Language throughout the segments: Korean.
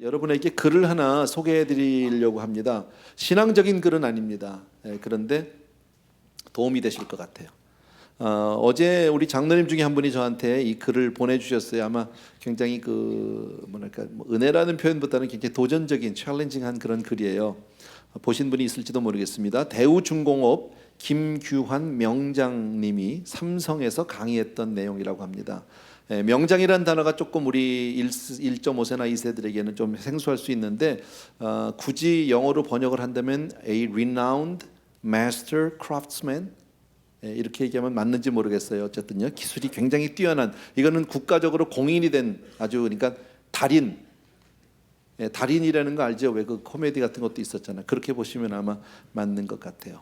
여러분에게 글을 하나 소개해 드리려고 합니다. 신앙적인 글은 아닙니다. 그런데 도움이 되실 것 같아요. 어제 우리 장로님 중에 한 분이 저한테 이 글을 보내주셨어요. 아마 굉장히 은혜라는 표현보다는 굉장히 도전적인 챌린징한 그런 글이에요. 보신 분이 있을지도 모르겠습니다. 대우중공업 김규환 명장님이 삼성에서 강의했던 내용이라고 합니다. 명장이라는 단어가 조금 우리 1.5세나 2세들에게는 좀 생소할 수 있는데 굳이 영어로 번역을 한다면 a renowned master craftsman 이렇게 얘기하면 맞는지 모르겠어요. 어쨌든요, 기술이 굉장히 뛰어난, 이거는 국가적으로 공인이 된 아주, 그러니까 달인이라는 거 알죠? 왜 그 코미디 같은 것도 있었잖아요. 그렇게 보시면 아마 맞는 것 같아요.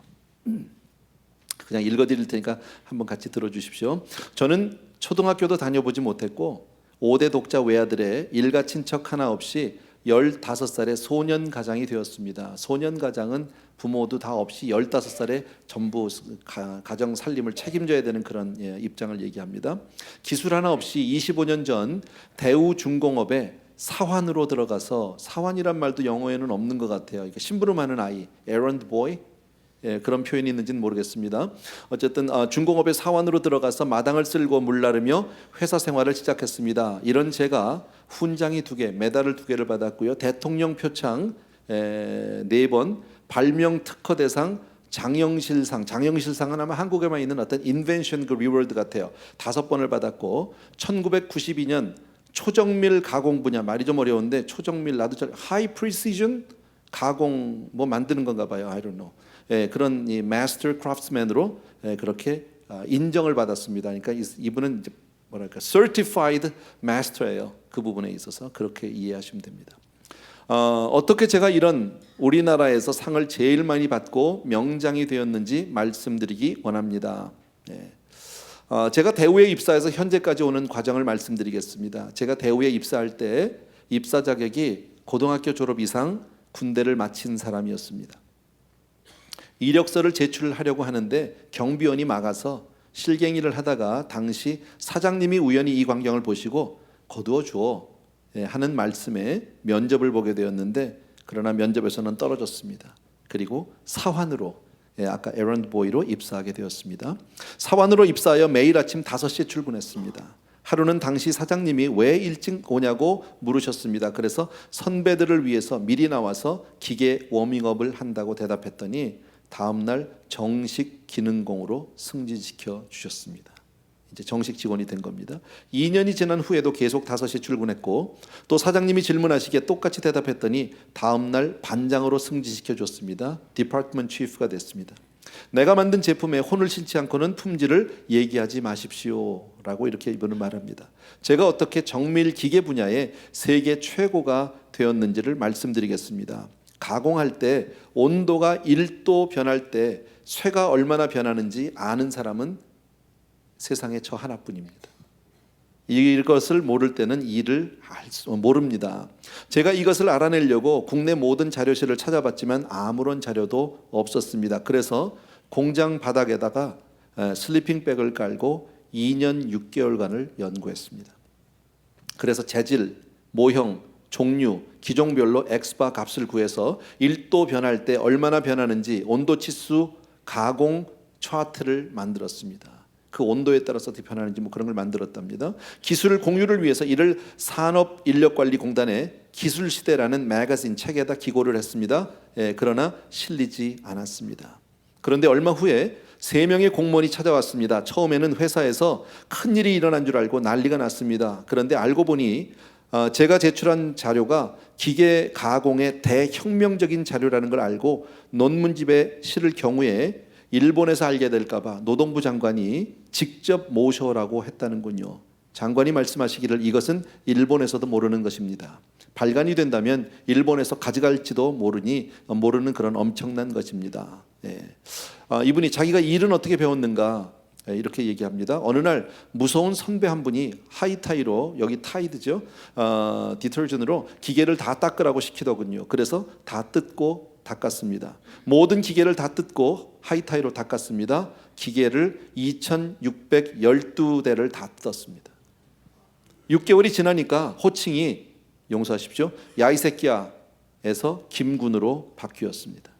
그냥 읽어드릴 테니까 한번 같이 들어주십시오. 저는 초등학교도 다녀보지 못했고 5대 독자 외아들의 일가 친척 하나 없이 15살에 소년 가장이 되었습니다. 소년 가장은 부모도 다 없이 15살에 전부 가정 살림을 책임져야 되는 그런 입장을 얘기합니다. 기술 하나 없이 25년 전 대우중공업에 사환으로 들어가서, 사환이란 말도 영어에는 없는 것 같아요. 심부름하는 아이, errand boy, 그런 표현이 있는지는 모르겠습니다. 어쨌든 중공업의 사원으로 들어가서 마당을 쓸고 물 나르며 회사 생활을 시작했습니다. 이런 제가 훈장이 2개, 메달을 2개를 받았고요. 대통령 표창 4번, 발명 특허 대상, 장영실상, 장영실상은 아마 한국에만 있는 어떤 인벤션 그 리워드 같아요. 5번을 받았고 1992년 초정밀 가공 분야, 말이 좀 어려운데 초정밀, 나도 잘 하이 프리시전 가공 뭐 만드는 건가 봐요. I don't know. 그런 이 마스터 크래프트맨으로 그렇게 인정을 받았습니다. 그러니까 이분은 이제 뭐랄까 certified master예요. 그 부분에 있어서 그렇게 이해하시면 됩니다. 어떻게 제가 이런 우리나라에서 상을 제일 많이 받고 명장이 되었는지 말씀드리기 원합니다. 제가 대우에 입사해서 현재까지 오는 과정을 말씀드리겠습니다. 제가 대우에 입사할 때 입사 자격이 고등학교 졸업 이상 군대를 마친 사람이었습니다. 이력서를 제출하려고 하는데 경비원이 막아서 실갱이를 하다가 당시 사장님이 우연히 이 광경을 보시고 거두어 주어 하는 말씀에 면접을 보게 되었는데, 그러나 면접에서는 떨어졌습니다. 그리고 사환으로, 아까 에런드 보이로 입사하게 되었습니다. 사환으로 입사하여 매일 아침 5시에 출근했습니다. 하루는 당시 사장님이 왜 일찍 오냐고 물으셨습니다. 그래서 선배들을 위해서 미리 나와서 기계 워밍업을 한다고 대답했더니 다음 날 정식 기능공으로 승진시켜 주셨습니다. 이제 정식 직원이 된 겁니다. 2년이 지난 후에도 계속 5시에 출근했고, 또 사장님이 질문하시기에 똑같이 대답했더니 다음 날 반장으로 승진시켜 줬습니다. 디파트먼트 치프가 됐습니다. 내가 만든 제품에 혼을 신지 않고는 품질을 얘기하지 마십시오 라고 이렇게 이분은 말합니다. 제가 어떻게 정밀 기계 분야의 세계 최고가 되었는지를 말씀드리겠습니다. 가공할 때 온도가 1도 변할 때 쇠가 얼마나 변하는지 아는 사람은 세상에 저 하나뿐입니다. 이것을 모를 때는 일을 모릅니다. 제가 이것을 알아내려고 국내 모든 자료실을 찾아봤지만 아무런 자료도 없었습니다. 그래서 공장 바닥에다가 슬리핑백을 깔고 2년 6개월간을 연구했습니다. 그래서 재질, 모형, 종류, 기종별로 엑스바 값을 구해서 1도 변할 때 얼마나 변하는지 온도치수 가공 차트를 만들었습니다. 그 온도에 따라서 어떻게 변하는지 그런 걸 만들었답니다. 기술 공유를 위해서 이를 산업인력관리공단의 기술시대라는 매거진 책에다 기고를 했습니다. 그러나 실리지 않았습니다. 그런데 얼마 후에 3명의 공무원이 찾아왔습니다. 처음에는 회사에서 큰일이 일어난 줄 알고 난리가 났습니다. 그런데 알고 보니 제가 제출한 자료가 기계 가공의 대혁명적인 자료라는 걸 알고 논문집에 실을 경우에 일본에서 알게 될까 봐 노동부 장관이 직접 모셔오라고 했다는군요. 장관이 말씀하시기를 이것은 일본에서도 모르는 것입니다. 발간이 된다면 일본에서 가져갈지도 모르는 그런 엄청난 것입니다. 이분이 자기가 일은 어떻게 배웠는가 이렇게 얘기합니다. 어느 날 무서운 선배 한 분이 하이타이로, 여기 타이드죠, 디터전으로 기계를 다 닦으라고 시키더군요. 그래서 다 뜯고 닦았습니다. 모든 기계를 다 뜯고 하이타이로 닦았습니다. 기계를 2612대를 다 뜯었습니다. 6개월이 지나니까 호칭이 용서하십시오. 야 이 새끼야에서 김군으로 바뀌었습니다.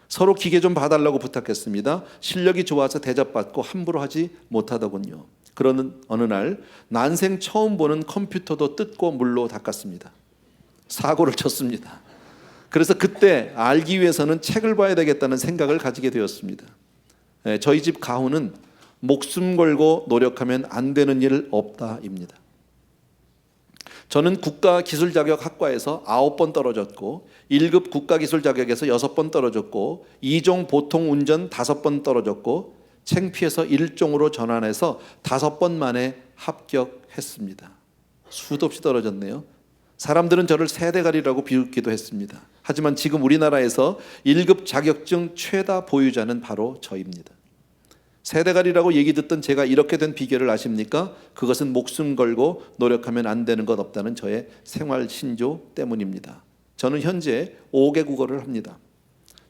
서로 기계 좀 봐달라고 부탁했습니다. 실력이 좋아서 대접받고 함부로 하지 못하더군요. 그러는 어느 날 난생 처음 보는 컴퓨터도 뜯고 물로 닦았습니다. 사고를 쳤습니다. 그래서 그때 알기 위해서는 책을 봐야 되겠다는 생각을 가지게 되었습니다. 저희 집 가훈은 목숨 걸고 노력하면 안 되는 일 없다입니다. 저는 국가기술자격학과에서 9번 떨어졌고 1급 국가기술자격에서 6번 떨어졌고 2종 보통운전 5번 떨어졌고 창피해서 1종으로 전환해서 5번 만에 합격했습니다. 수도 없이 떨어졌네요. 사람들은 저를 세대가리라고 비웃기도 했습니다. 하지만 지금 우리나라에서 1급 자격증 최다 보유자는 바로 저입니다. 세대가리라고 얘기 듣던 제가 이렇게 된 비결을 아십니까? 그것은 목숨 걸고 노력하면 안 되는 것 없다는 저의 생활 신조 때문입니다. 저는 현재 5개 국어를 합니다.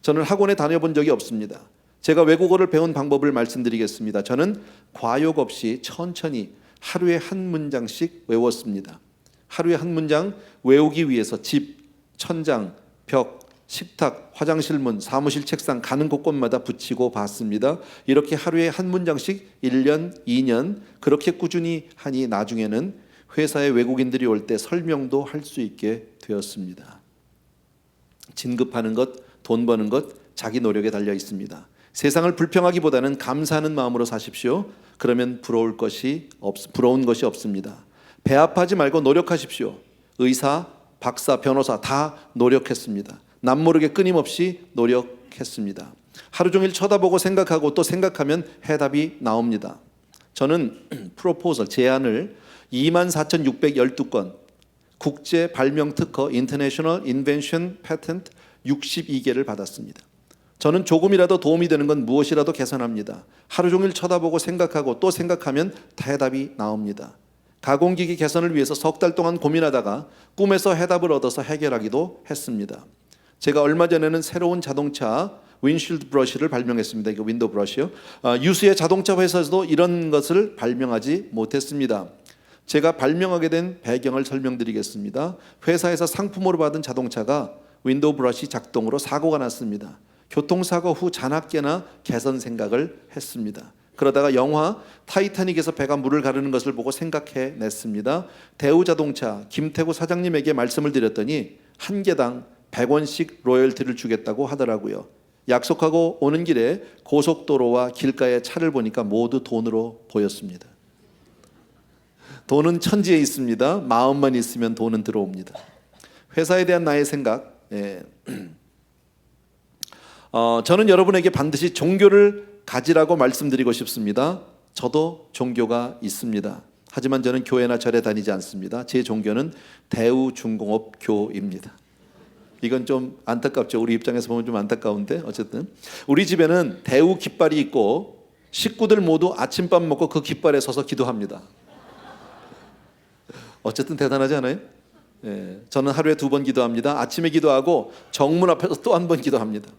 저는 학원에 다녀본 적이 없습니다. 제가 외국어를 배운 방법을 말씀드리겠습니다. 저는 과욕 없이 천천히 하루에 한 문장씩 외웠습니다. 하루에 한 문장 외우기 위해서 집, 천장, 벽, 식탁, 화장실 문, 사무실 책상 가는 곳곳마다 붙이고 봤습니다. 이렇게 하루에 한 문장씩 1년, 2년 그렇게 꾸준히 하니 나중에는 회사에 외국인들이 올 때 설명도 할 수 있게 되었습니다. 진급하는 것, 돈 버는 것, 자기 노력에 달려 있습니다. 세상을 불평하기보다는 감사하는 마음으로 사십시오. 그러면 부러운 것이 없습니다. 배 아파하지 말고 노력하십시오. 의사, 박사, 변호사 다 노력했습니다. 남모르게 끊임없이 노력했습니다. 하루 종일 쳐다보고 생각하고 또 생각하면 해답이 나옵니다. 저는 프로포설 제안을 24,612건, 국제 발명 특허 International Invention Patent 62개를 받았습니다. 저는 조금이라도 도움이 되는 건 무엇이라도 개선합니다. 하루 종일 쳐다보고 생각하고 또 생각하면 해답이 나옵니다. 가공기기 개선을 위해서 석 달 동안 고민하다가 꿈에서 해답을 얻어서 해결하기도 했습니다. 제가 얼마 전에는 새로운 자동차 윈실드 브러쉬를 발명했습니다. 이거 윈도우 브러쉬요. 유수의 자동차 회사에서도 이런 것을 발명하지 못했습니다. 제가 발명하게 된 배경을 설명드리겠습니다. 회사에서 상품으로 받은 자동차가 윈도우 브러쉬 작동으로 사고가 났습니다. 교통사고 후 자나깨나 개선 생각을 했습니다. 그러다가 영화 타이타닉에서 배가 물을 가르는 것을 보고 생각해냈습니다. 대우자동차 김태구 사장님에게 말씀을 드렸더니 한 개당 100원씩 로열티를 주겠다고 하더라고요. 약속하고 오는 길에 고속도로와 길가에 차를 보니까 모두 돈으로 보였습니다. 돈은 천지에 있습니다. 마음만 있으면 돈은 들어옵니다. 회사에 대한 나의 생각, 저는 여러분에게 반드시 종교를 가지라고 말씀드리고 싶습니다. 저도 종교가 있습니다. 하지만 저는 교회나 절에 다니지 않습니다. 제 종교는 대우중공업교입니다. 이건 좀 안타깝죠. 우리 입장에서 보면 좀 안타까운데 어쨌든 우리 집에는 대우 깃발이 있고 식구들 모두 아침밥 먹고 그 깃발에 서서 기도합니다. 어쨌든 대단하지 않아요? 저는 하루에 2번 기도합니다. 아침에 기도하고 정문 앞에서 또 한 번 기도합니다.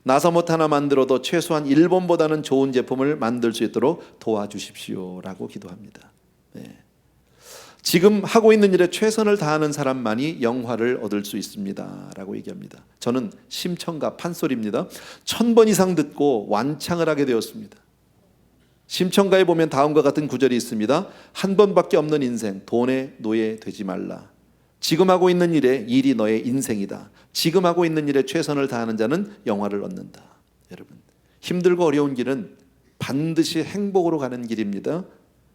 나사못 하나 만들어도 최소한 1번보다는 좋은 제품을 만들 수 있도록 도와주십시오라고 기도합니다. 지금 하고 있는 일에 최선을 다하는 사람만이 영화를 얻을 수 있습니다 라고 얘기합니다. 저는 심청가 판소리입니다. 1000번 이상 듣고 완창을 하게 되었습니다. 심청가에 보면 다음과 같은 구절이 있습니다. 한 번밖에 없는 인생, 돈의 노예 되지 말라. 지금 하고 있는 일에 일이 너의 인생이다. 지금 하고 있는 일에 최선을 다하는 자는 영화를 얻는다. 여러분, 힘들고 어려운 길은 반드시 행복으로 가는 길입니다.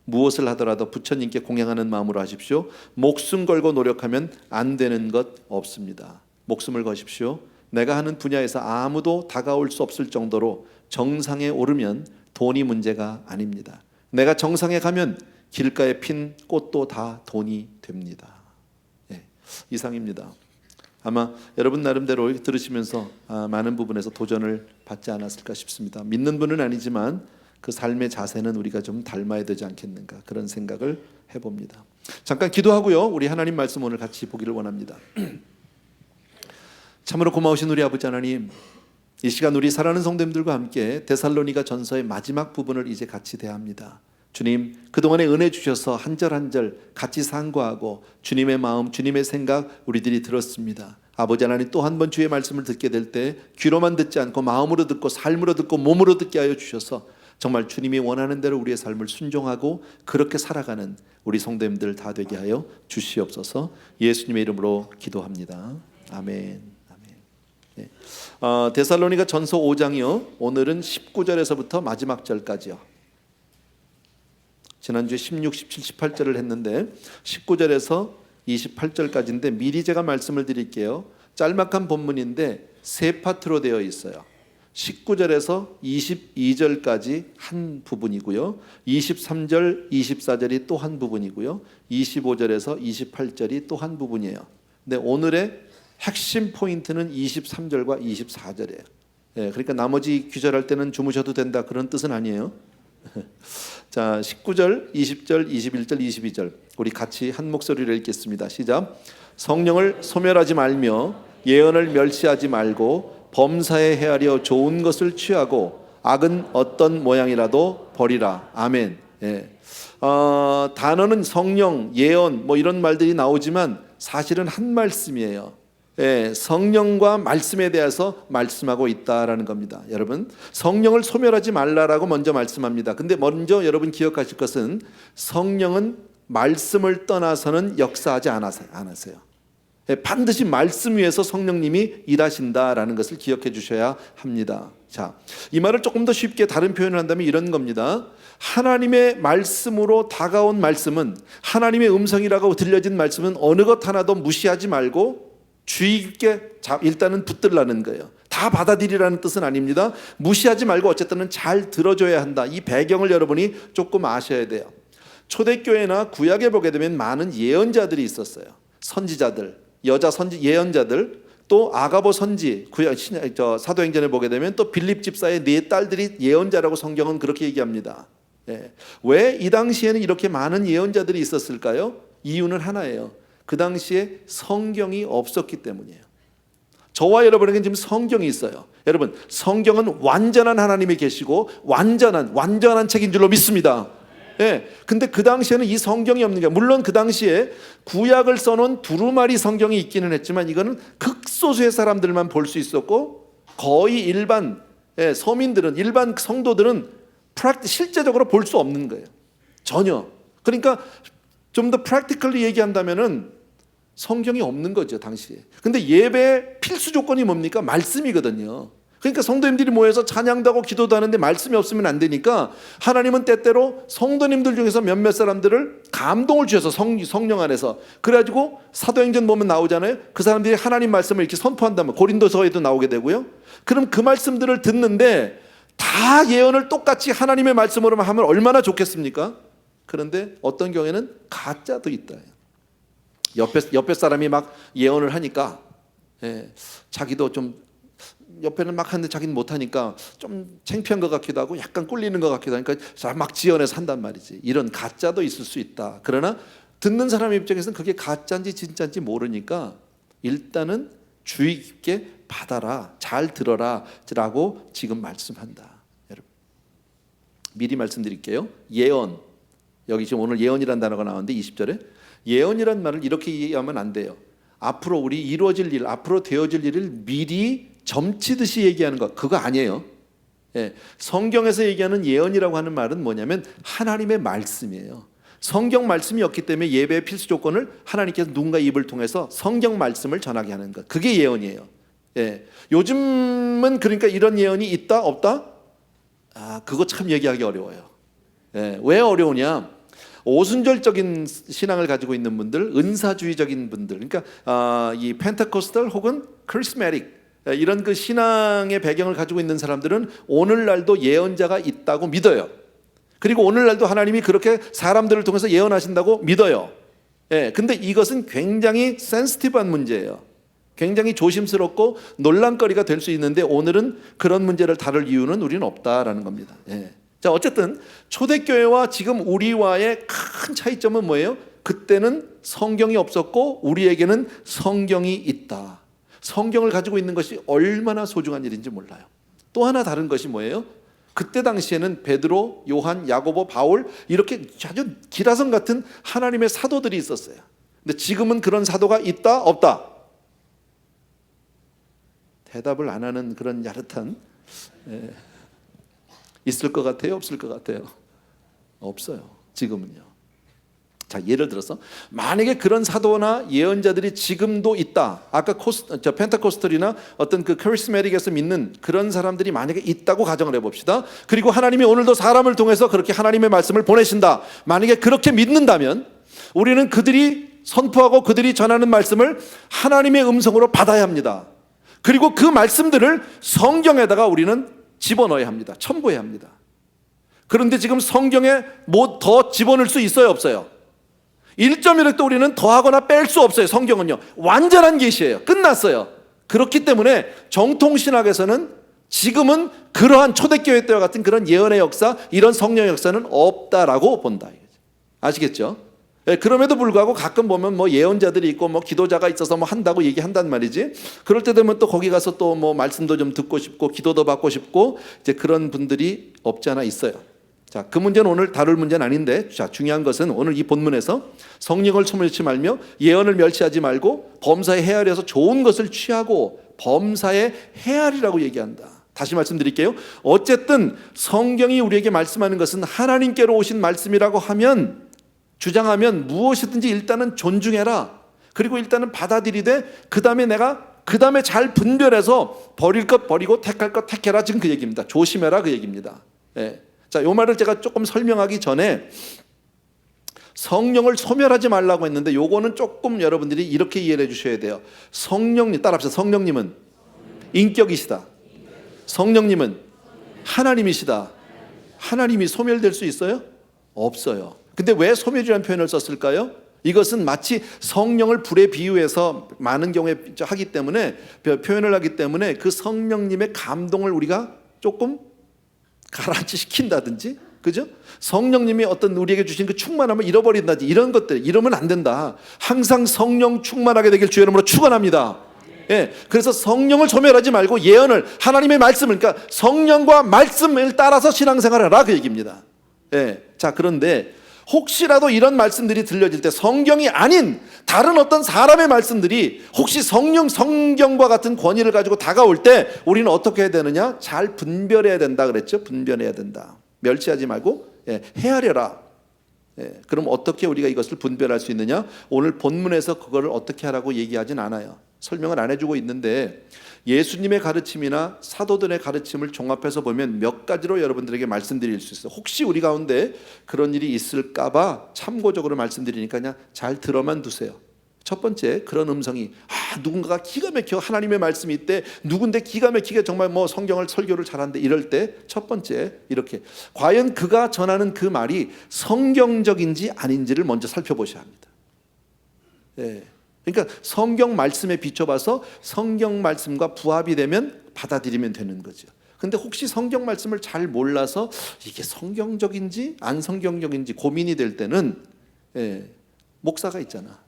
무엇을 하더라도 부처님께 공양하는 마음으로 하십시오. 목숨 걸고 노력하면 안 되는 것 없습니다. 목숨을 거십시오. 내가 하는 분야에서 아무도 다가올 수 없을 정도로 정상에 오르면 돈이 문제가 아닙니다. 내가 정상에 가면 길가에 핀 꽃도 다 돈이 됩니다. 이상입니다. 아마 여러분 나름대로 들으시면서 많은 부분에서 도전을 받지 않았을까 싶습니다. 믿는 분은 아니지만 그 삶의 자세는 우리가 좀 닮아야 되지 않겠는가, 그런 생각을 해봅니다. 잠깐 기도하고요, 우리 하나님 말씀 오늘 같이 보기를 원합니다. 참으로 고마우신 우리 아버지 하나님, 이 시간 우리 사랑하는 성도님들과 함께 데살로니가 전서의 마지막 부분을 이제 같이 대합니다. 주님, 그동안에 은혜 주셔서 한 절 한 절 같이 상고하고 주님의 마음, 주님의 생각 우리들이 들었습니다. 아버지 하나님, 또 한 번 주의 말씀을 듣게 될 때 귀로만 듣지 않고 마음으로 듣고 삶으로 듣고 몸으로 듣게 하여 주셔서 정말 주님이 원하는 대로 우리의 삶을 순종하고 그렇게 살아가는 우리 성도님들 다 되게 하여 주시옵소서. 예수님의 이름으로 기도합니다. 아멘. 네. 데살로니가 전서 5장이요. 오늘은 19절에서부터 마지막 절까지요. 지난주에 16, 17, 18절을 했는데 19절에서 28절까지인데 미리 제가 말씀을 드릴게요. 짤막한 본문인데 세 파트로 되어 있어요. 19절에서 22절까지 한 부분이고요. 23절, 24절이 또 한 부분이고요. 25절에서 28절이 또 한 부분이에요. 근데 오늘의 핵심 포인트는 23절과 24절이에요. 예, 그러니까 나머지 귀절할 때는 주무셔도 된다 그런 뜻은 아니에요. 자, 19절, 20절, 21절, 22절 우리 같이 한 목소리로 읽겠습니다. 시작. 성령을 소멸하지 말며 예언을 멸시하지 말고 범사에 헤아려 좋은 것을 취하고 악은 어떤 모양이라도 버리라. 아멘. 예. 단어는 성령, 예언 뭐 이런 말들이 나오지만 사실은 한 말씀이에요. 예, 성령과 말씀에 대해서 말씀하고 있다라는 겁니다. 여러분, 성령을 소멸하지 말라라고 먼저 말씀합니다. 근데 먼저 여러분 기억하실 것은 성령은 말씀을 떠나서는 역사하지 않았어요. 예, 반드시 말씀 위에서 성령님이 일하신다라는 것을 기억해 주셔야 합니다. 자, 이 말을 조금 더 쉽게 다른 표현을 한다면 이런 겁니다. 하나님의 말씀으로 다가온 말씀은, 하나님의 음성이라고 들려진 말씀은 어느 것 하나도 무시하지 말고 주의 깊게 일단은 붙들라는 거예요. 다 받아들이라는 뜻은 아닙니다. 무시하지 말고 어쨌든 잘 들어줘야 한다. 이 배경을 여러분이 조금 아셔야 돼요. 초대교회나 구약에 보게 되면 많은 예언자들이 있었어요. 선지자들, 여자 선지 예언자들, 또 아가보 선지, 사도행전에 보게 되면 또 빌립 집사의 네 딸들이 예언자라고 성경은 그렇게 얘기합니다. 예. 왜 이 당시에는 이렇게 많은 예언자들이 있었을까요? 이유는 하나예요. 그 당시에 성경이 없었기 때문이에요. 저와 여러분에게는 지금 성경이 있어요. 여러분, 성경은 완전한 하나님이 계시고 완전한 책인 줄로 믿습니다. 예. 근데 그 당시에는 이 성경이 없는 게, 물론 그 당시에 구약을 써놓은 두루마리 성경이 있기는 했지만 이거는 극소수의 사람들만 볼 수 있었고 거의 일반 서민들은, 일반 성도들은 실제적으로 볼 수 없는 거예요. 전혀. 그러니까 좀 더 프랙티컬리 얘기한다면은 성경이 없는 거죠, 당시에. 근데 예배의 필수 조건이 뭡니까? 말씀이거든요. 그러니까 성도님들이 모여서 찬양도 하고 기도도 하는데 말씀이 없으면 안 되니까 하나님은 때때로 성도님들 중에서 몇몇 사람들을 감동을 주셔서 성령 안에서, 그래가지고 사도행전 보면 나오잖아요. 그 사람들이 하나님 말씀을 이렇게 선포한다면 고린도서에도 나오게 되고요. 그럼 그 말씀들을 듣는데 다 예언을 똑같이 하나님의 말씀으로만 하면 얼마나 좋겠습니까? 그런데 어떤 경우에는 가짜도 있다. 옆에 사람이 막 예언을 하니까 자기도 좀 옆에는 막 하는데 자기는 못하니까 좀 창피한 것 같기도 하고 약간 꿀리는 것 같기도 하니까 막 지어내서 한단 말이지. 이런 가짜도 있을 수 있다. 그러나 듣는 사람 입장에서는 그게 가짜인지 진짜인지 모르니까 일단은 주의 깊게 받아라, 잘 들어라 라고 지금 말씀한다. 여러분, 미리 말씀드릴게요. 예언, 여기 지금 오늘 예언이라는 단어가 나왔는데 20절에 예언이란 말을 이렇게 이해하면 안 돼요. 앞으로 우리 이루어질 일, 앞으로 되어질 일을 미리 점치듯이 얘기하는 것, 그거 아니에요. 예, 성경에서 얘기하는 예언이라고 하는 말은 뭐냐면 하나님의 말씀이에요. 성경 말씀이 없기 때문에 예배의 필수 조건을 하나님께서 누군가 입을 통해서 성경 말씀을 전하게 하는 것, 그게 예언이에요. 예, 요즘은 그러니까 이런 예언이 있다 없다? 그거 참 얘기하기 어려워요. 예, 왜 어려우냐? 오순절적인 신앙을 가지고 있는 분들, 은사주의적인 분들, 그러니까 이 펜테코스탈 혹은 크리스마틱 이런 그 신앙의 배경을 가지고 있는 사람들은 오늘날도 예언자가 있다고 믿어요. 그리고 오늘날도 하나님이 그렇게 사람들을 통해서 예언하신다고 믿어요. 예, 근데 이것은 굉장히 센시티브한 문제예요. 굉장히 조심스럽고 논란거리가 될 수 있는데 오늘은 그런 문제를 다룰 이유는 우리는 없다라는 겁니다. 예. 자, 어쨌든 초대교회와 지금 우리와의 큰 차이점은 뭐예요? 그때는 성경이 없었고 우리에게는 성경이 있다. 성경을 가지고 있는 것이 얼마나 소중한 일인지 몰라요. 또 하나 다른 것이 뭐예요? 그때 당시에는 베드로, 요한, 야고보, 바울 이렇게 아주 기라성 같은 하나님의 사도들이 있었어요. 근데 지금은 그런 사도가 있다? 없다? 대답을 안 하는 그런 야릇한, 있을 것 같아요? 없을 것 같아요? 없어요. 지금은요. 자, 예를 들어서 만약에 그런 사도나 예언자들이 지금도 있다. 아까 펜타코스털이나 어떤 그 카리스마틱에서 믿는 그런 사람들이 만약에 있다고 가정을 해봅시다. 그리고 하나님이 오늘도 사람을 통해서 그렇게 하나님의 말씀을 보내신다. 만약에 그렇게 믿는다면 우리는 그들이 선포하고 그들이 전하는 말씀을 하나님의 음성으로 받아야 합니다. 그리고 그 말씀들을 성경에다가 우리는 집어넣어야 합니다. 첨부해야 합니다. 그런데 지금 성경에 뭐 더 집어넣을 수 있어요, 없어요? 1.1획도 우리는 더하거나 뺄 수 없어요. 성경은요, 완전한 계시예요. 끝났어요. 그렇기 때문에 정통신학에서는 지금은 그러한 초대교회 때와 같은 그런 예언의 역사, 이런 성령의 역사는 없다라고 본다. 아시겠죠? 그럼에도 불구하고 가끔 보면 뭐 예언자들이 있고 뭐 기도자가 있어서 뭐 한다고 얘기한단 말이지. 그럴 때 되면 또 거기 가서 또 뭐 말씀도 좀 듣고 싶고 기도도 받고 싶고 이제 그런 분들이 없지 않아 있어요. 자, 그 문제는 오늘 다룰 문제는 아닌데, 자, 중요한 것은 오늘 이 본문에서 성령을 소멸치 말며 예언을 멸시하지 말고 범사에 헤아려서 좋은 것을 취하고 범사에 헤아리라고 얘기한다. 다시 말씀드릴게요. 어쨌든 성경이 우리에게 말씀하는 것은 하나님께로 오신 말씀이라고 하면, 주장하면 무엇이든지 일단은 존중해라. 그리고 일단은 받아들이되 그 다음에 잘 분별해서 버릴 것 버리고 택할 것 택해라. 지금 그 얘기입니다. 조심해라, 그 얘기입니다. 예. 자, 요 말을 제가 조금 설명하기 전에 성령을 소멸하지 말라고 했는데 요거는 조금 여러분들이 이렇게 이해해 주셔야 돼요. 성령님, 따라합시다. 성령님은 인격이시다. 성령님은 하나님이시다. 하나님이 소멸될 수 있어요? 없어요. 근데 왜 소멸이라는 표현을 썼을까요? 이것은 마치 성령을 불에 비유해서 많은 경우에 하기 때문에, 표현을 하기 때문에 그 성령님의 감동을 우리가 조금 가라앉히 시킨다든지, 그죠? 성령님이 어떤 우리에게 주신 그 충만함을 잃어버린다든지 이런 것들, 이러면 안 된다. 항상 성령 충만하게 되길 주의 이름으로 축원합니다. 예, 그래서 성령을 소멸하지 말고 예언을, 하나님의 말씀을, 그러니까 성령과 말씀을 따라서 신앙생활하라, 그 얘기입니다. 예, 자, 그런데 혹시라도 이런 말씀들이 들려질 때 성경이 아닌 다른 어떤 사람의 말씀들이 혹시 성경과 같은 권위를 가지고 다가올 때 우리는 어떻게 해야 되느냐? 잘 분별해야 된다 그랬죠? 분별해야 된다. 멸시하지 말고 헤아려라. 그럼 어떻게 우리가 이것을 분별할 수 있느냐? 오늘 본문에서 그거를 어떻게 하라고 얘기하진 않아요. 설명을 안 해주고 있는데, 예수님의 가르침이나 사도들의 가르침을 종합해서 보면 몇 가지로 여러분들에게 말씀드릴 수 있어요. 혹시 우리 가운데 그런 일이 있을까 봐 참고적으로 말씀드리니까 그냥 잘 들어만 두세요. 첫 번째, 그런 음성이 누군가가 기가 막혀 하나님의 말씀이 있대, 누군데 기가 막히게 정말 뭐 성경을 설교를 잘한대, 이럴 때 첫 번째, 이렇게 과연 그가 전하는 그 말이 성경적인지 아닌지를 먼저 살펴보셔야 합니다. 네. 그러니까 성경 말씀에 비춰봐서 성경 말씀과 부합이 되면 받아들이면 되는 거죠. 근데 혹시 성경 말씀을 잘 몰라서 이게 성경적인지 안 성경적인지 고민이 될 때는 목사가 있잖아,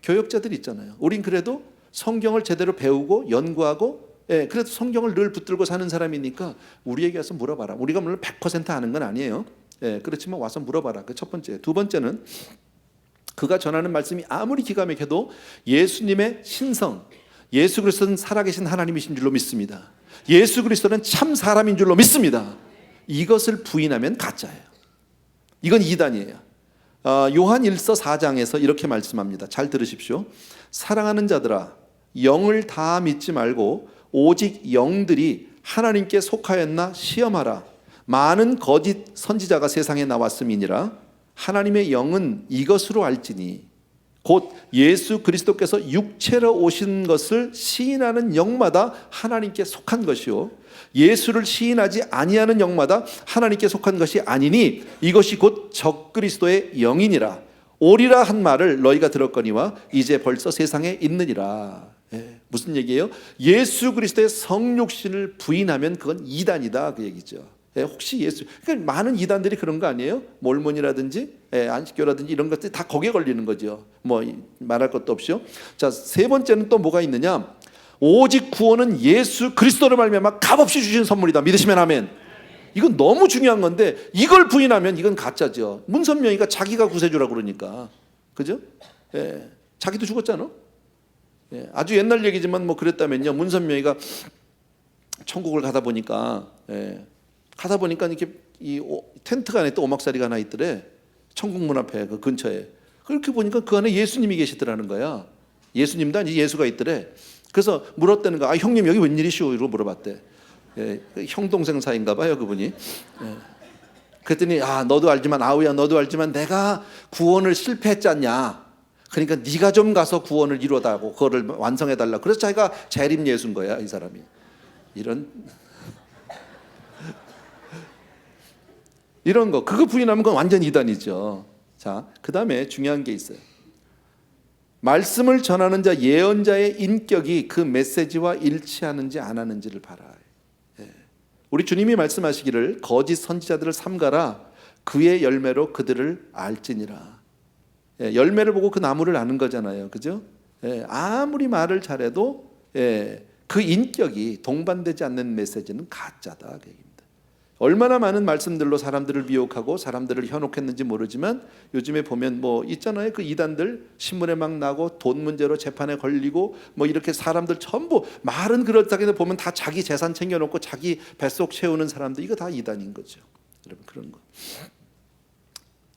교역자들이 있잖아요. 우린 그래도 성경을 제대로 배우고 연구하고, 그래도 성경을 늘 붙들고 사는 사람이니까 우리에게 와서 물어봐라. 우리가 물론 100% 아는 건 아니에요. 그렇지만 와서 물어봐라. 그 첫 번째. 두 번째는 그가 전하는 말씀이 아무리 기가 막혀도 예수님의 신성, 예수 그리스도는 살아계신 하나님이신 줄로 믿습니다. 예수 그리스도는 참 사람인 줄로 믿습니다. 이것을 부인하면 가짜예요. 이건 이단이에요. 요한 1서 4장에서 이렇게 말씀합니다. 잘 들으십시오. 사랑하는 자들아, 영을 다 믿지 말고 오직 영들이 하나님께 속하였나 시험하라. 많은 거짓 선지자가 세상에 나왔음이니라. 하나님의 영은 이것으로 알지니 곧 예수 그리스도께서 육체로 오신 것을 시인하는 영마다 하나님께 속한 것이요, 예수를 시인하지 아니하는 영마다 하나님께 속한 것이 아니니 이것이 곧 적그리스도의 영이니라. 오리라 한 말을 너희가 들었거니와 이제 벌써 세상에 있느니라. 무슨 얘기예요? 예수 그리스도의 성육신을 부인하면 그건 이단이다, 그 얘기죠. 혹시 예수, 그러니까 많은 이단들이 그런 거 아니에요? 몰몬이라든지 안식교라든지 이런 것들이 다 거기에 걸리는 거죠. 뭐 말할 것도 없이요. 자, 세 번째는 또 뭐가 있느냐? 오직 구원은 예수 그리스도를 말미암아 값없이 주신 선물이다. 믿으시면 아멘. 이건 너무 중요한 건데 이걸 부인하면 이건 가짜죠. 문선명이가 자기가 구세주라고 그러니까. 그죠? 예. 자기도 죽었잖아. 예. 아주 옛날 얘기지만 뭐 그랬다면요. 문선명이가 천국을 가다 보니까 이렇게 이 텐트가 안에 또 오막살이가 하나 있더래. 천국 문 앞에 그 근처에. 그렇게 보니까 그 안에 예수님이 계시더라는 거야. 예수님도 아니지 예수가 있더래. 그래서 물었다는 거야. 아, 형님 여기 웬일이시오? 이러고 물어봤대. 예, 형 동생 사이인가 봐요 그분이. 예. 그랬더니 너도 알지만 아우야 너도 알지만 내가 구원을 실패했지 않냐. 그러니까 네가 좀 가서 구원을 이루어다고 그거를 완성해달라. 그래서 자기가 재림 예수인 거야 이 사람이. 이런 거 그거 부인하면 그건 완전 이단이죠. 자, 그 다음에 중요한 게 있어요. 말씀을 전하는 자 예언자의 인격이 그 메시지와 일치하는지 안 하는지를 봐라. 우리 주님이 말씀하시기를 거짓 선지자들을 삼가라. 그의 열매로 그들을 알지니라. 열매를 보고 그 나무를 아는 거잖아요. 그죠? 아무리 말을 잘해도 그 인격이 동반되지 않는 메시지는 가짜다. 그 얘기입니다. 얼마나 많은 말씀들로 사람들을 미혹하고 사람들을 현혹했는지 모르지만 요즘에 보면 뭐 있잖아요. 그 이단들 신문에 막 나고 돈 문제로 재판에 걸리고 뭐 이렇게 사람들 전부 말은 그렇다기도 보면 다 자기 재산 챙겨놓고 자기 뱃속 채우는 사람들 이거 다 이단인 거죠. 여러분 그런 거.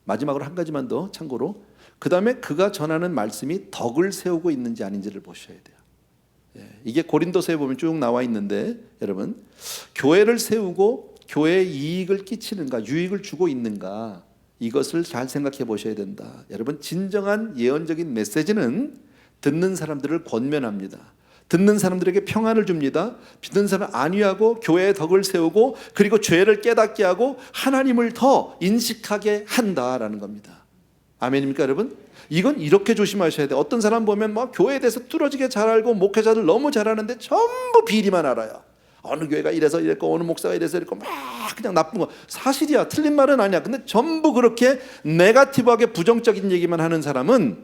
마지막으로 한 가지만 더 참고로 그 다음에 그가 전하는 말씀이 덕을 세우고 있는지 아닌지를 보셔야 돼요. 이게 고린도서에 보면 쭉 나와 있는데 여러분 교회를 세우고 교회에 이익을 끼치는가 유익을 주고 있는가 이것을 잘 생각해 보셔야 된다. 여러분 진정한 예언적인 메시지는 듣는 사람들을 권면합니다. 듣는 사람들에게 평안을 줍니다. 듣는 사람을 안위하고 교회의 덕을 세우고 그리고 죄를 깨닫게 하고 하나님을 더 인식하게 한다라는 겁니다. 아멘입니까 여러분? 이건 이렇게 조심하셔야 돼요. 어떤 사람 보면 막 교회에 대해서 뚫어지게 잘 알고 목회자들 너무 잘하는데 전부 비리만 알아요. 어느 교회가 이래서 이랬고 어느 목사가 이래서 이랬고 막 그냥 나쁜 거 사실이야. 틀린 말은 아니야. 근데 전부 그렇게 네거티브하게 부정적인 얘기만 하는 사람은